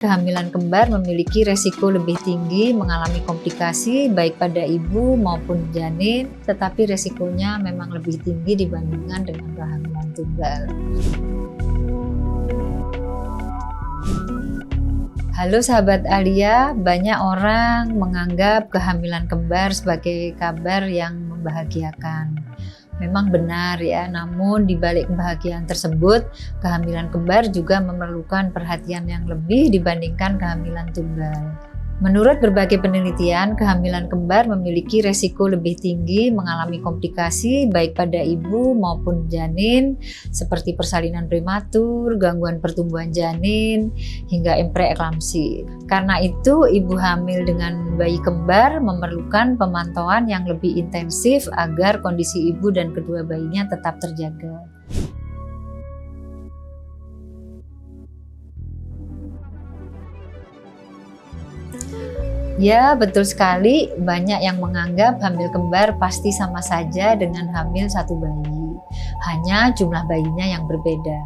Kehamilan kembar memiliki resiko lebih tinggi mengalami komplikasi baik pada ibu maupun janin, tetapi resikonya memang lebih tinggi dibandingkan dengan kehamilan tunggal. Halo sahabat Alia, banyak orang menganggap kehamilan kembar sebagai kabar yang membahagiakan. Memang benar ya, namun di balik kebahagiaan tersebut, kehamilan kembar juga memerlukan perhatian yang lebih dibandingkan kehamilan tunggal. Menurut berbagai penelitian, kehamilan kembar memiliki resiko lebih tinggi mengalami komplikasi baik pada ibu maupun janin, seperti persalinan prematur, gangguan pertumbuhan janin, hingga preeklamsi. Karena itu, ibu hamil dengan bayi kembar memerlukan pemantauan yang lebih intensif agar kondisi ibu dan kedua bayinya tetap terjaga. Ya, betul sekali. Banyak yang menganggap hamil kembar pasti sama saja dengan hamil satu bayi. Hanya jumlah bayinya yang berbeda.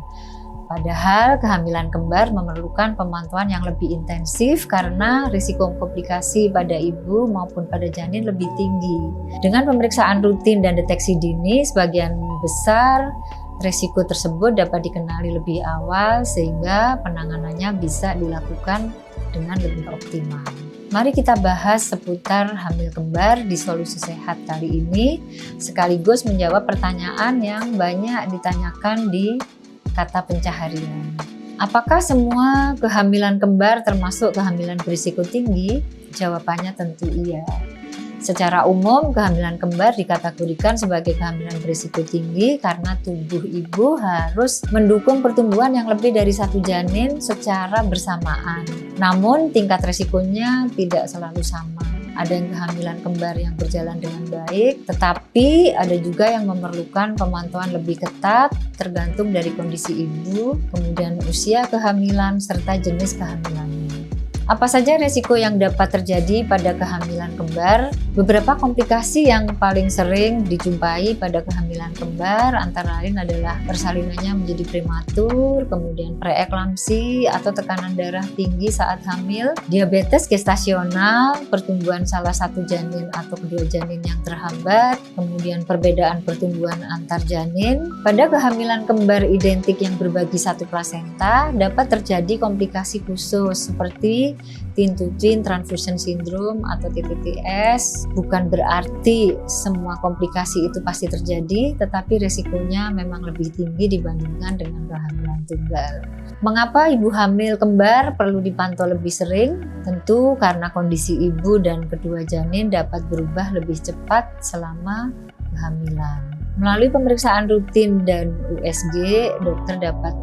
Padahal kehamilan kembar memerlukan pemantauan yang lebih intensif karena risiko komplikasi pada ibu maupun pada janin lebih tinggi. Dengan pemeriksaan rutin dan deteksi dini, sebagian besar risiko tersebut dapat dikenali lebih awal sehingga penanganannya bisa dilakukan dengan lebih optimal. Mari kita bahas seputar hamil kembar di Solusi Sehat kali ini, sekaligus menjawab pertanyaan yang banyak ditanyakan di kata pencaharian. Apakah semua kehamilan kembar termasuk kehamilan berisiko tinggi? Jawabannya tentu iya. Secara umum, kehamilan kembar dikategorikan sebagai kehamilan berisiko tinggi karena tubuh ibu harus mendukung pertumbuhan yang lebih dari satu janin secara bersamaan. Namun, tingkat resikonya tidak selalu sama. Ada yang kehamilan kembar yang berjalan dengan baik, tetapi ada juga yang memerlukan pemantauan lebih ketat tergantung dari kondisi ibu, kemudian usia kehamilan, serta jenis kehamilannya. Apa saja resiko yang dapat terjadi pada kehamilan kembar? Beberapa komplikasi yang paling sering dijumpai pada kehamilan kembar antara lain adalah persalinannya menjadi prematur, kemudian preeklamsi atau tekanan darah tinggi saat hamil, diabetes gestasional, pertumbuhan salah satu janin atau kedua janin yang terhambat, kemudian perbedaan pertumbuhan antar janin. Pada kehamilan kembar identik yang berbagi satu plasenta, dapat terjadi komplikasi khusus seperti twin-to-twin transfusion syndrome atau TTTS. Bukan berarti semua komplikasi itu pasti terjadi, tetapi resikonya memang lebih tinggi dibandingkan dengan kehamilan tunggal. Mengapa ibu hamil kembar perlu dipantau lebih sering? Tentu karena kondisi ibu dan kedua janin dapat berubah lebih cepat selama kehamilan. Melalui pemeriksaan rutin dan USG, dokter dapat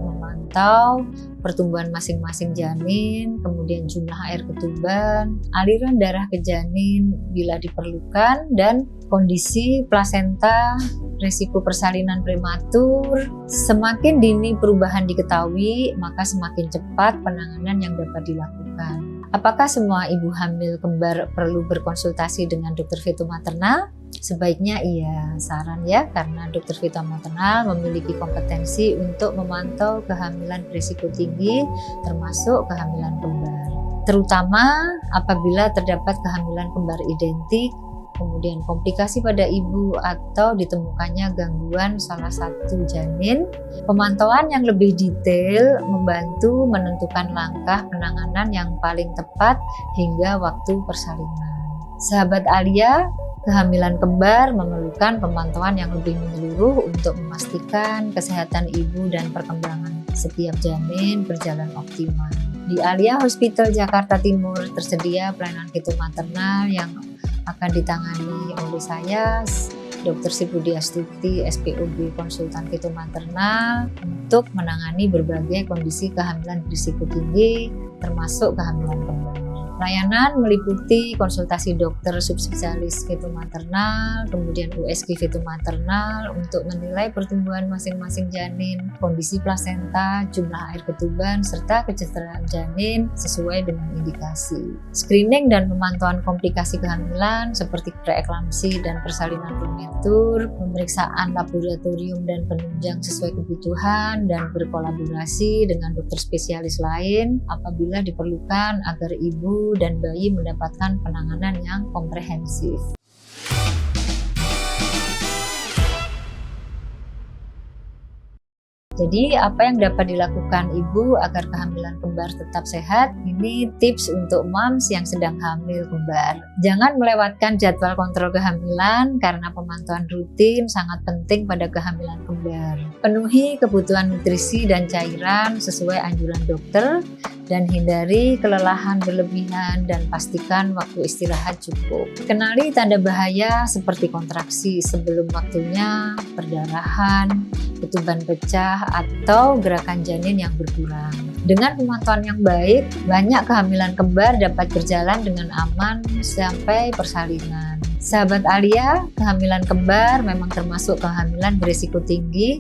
memantau pertumbuhan masing-masing janin, kemudian jumlah air ketuban, aliran darah ke janin bila diperlukan, dan kondisi plasenta, risiko persalinan prematur. Semakin dini perubahan diketahui, maka semakin cepat penanganan yang dapat dilakukan. Apakah semua ibu hamil kembar perlu berkonsultasi dengan dokter fitomaternal? Sebaiknya iya, saran ya, karena dokter fitomaternal memiliki kompetensi untuk memantau kehamilan berisiko tinggi, termasuk kehamilan kembar. Terutama apabila terdapat kehamilan kembar identik, kemudian komplikasi pada ibu atau ditemukannya gangguan salah satu janin. Pemantauan yang lebih detail membantu menentukan langkah penanganan yang paling tepat hingga waktu persalinan. Sahabat Alia, kehamilan kembar memerlukan pemantauan yang lebih menyeluruh untuk memastikan kesehatan ibu dan perkembangan setiap janin berjalan optimal. Di Alia Hospital Jakarta Timur tersedia pelayanan fitomaternal yang akan ditangani oleh saya, Dr. Sipudi Astuti, SPOB konsultan fitomaternal, untuk menangani berbagai kondisi kehamilan berisiko tinggi, termasuk kehamilan kembar. Layanan meliputi konsultasi dokter subspesialis fetomaternal, kemudian USG fetomaternal untuk menilai pertumbuhan masing-masing janin, kondisi plasenta, jumlah air ketuban, serta kecerdasan janin sesuai dengan indikasi. Screening dan pemantauan komplikasi kehamilan seperti preeklamsi dan persalinan prematur, pemeriksaan laboratorium dan penunjang sesuai kebutuhan, dan berkolaborasi dengan dokter spesialis lain apabila diperlukan agar ibu dan bayi mendapatkan penanganan yang komprehensif. Jadi apa yang dapat dilakukan ibu agar kehamilan kembar tetap sehat? Ini tips untuk moms yang sedang hamil kembar. Jangan melewatkan jadwal kontrol kehamilan karena pemantauan rutin sangat penting pada kehamilan kembar. Penuhi kebutuhan nutrisi dan cairan sesuai anjuran dokter dan hindari kelelahan berlebihan dan pastikan waktu istirahat cukup. Kenali tanda bahaya seperti kontraksi sebelum waktunya, perdarahan, ketuban pecah, atau gerakan janin yang berkurang. Dengan pemantauan yang baik, banyak kehamilan kembar dapat berjalan dengan aman sampai persalinan. Sahabat Alia, kehamilan kembar memang termasuk kehamilan berisiko tinggi,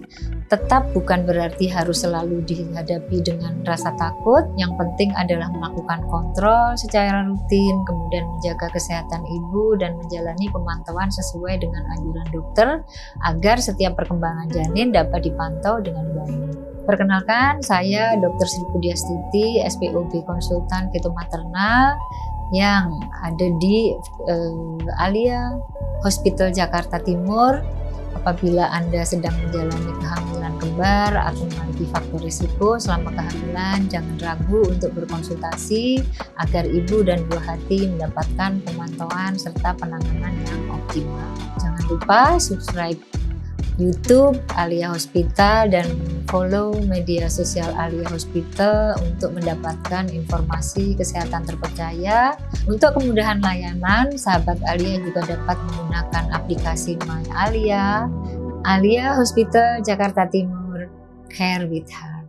tetap bukan berarti harus selalu dihadapi dengan rasa takut. Yang penting adalah melakukan kontrol secara rutin, kemudian menjaga kesehatan ibu dan menjalani pemantauan sesuai dengan anjuran dokter agar setiap perkembangan janin dapat dipantau dengan baik. Perkenalkan, saya Dr. Sri Pudiastuti, SPOB Konsultan Fetomaternal yang ada di Alia Hospital Jakarta Timur. Apabila Anda sedang menjalani kehamilan kembar atau memiliki faktor risiko selama kehamilan, jangan ragu untuk berkonsultasi agar ibu dan buah hati mendapatkan pemantauan serta penanganan yang optimal. Jangan lupa subscribe YouTube Alia Hospital dan follow media sosial Alia Hospital untuk mendapatkan informasi kesehatan terpercaya. Untuk kemudahan layanan, sahabat Alia juga dapat menggunakan aplikasi My Alia, Alia Hospital Jakarta Timur, Care with Her.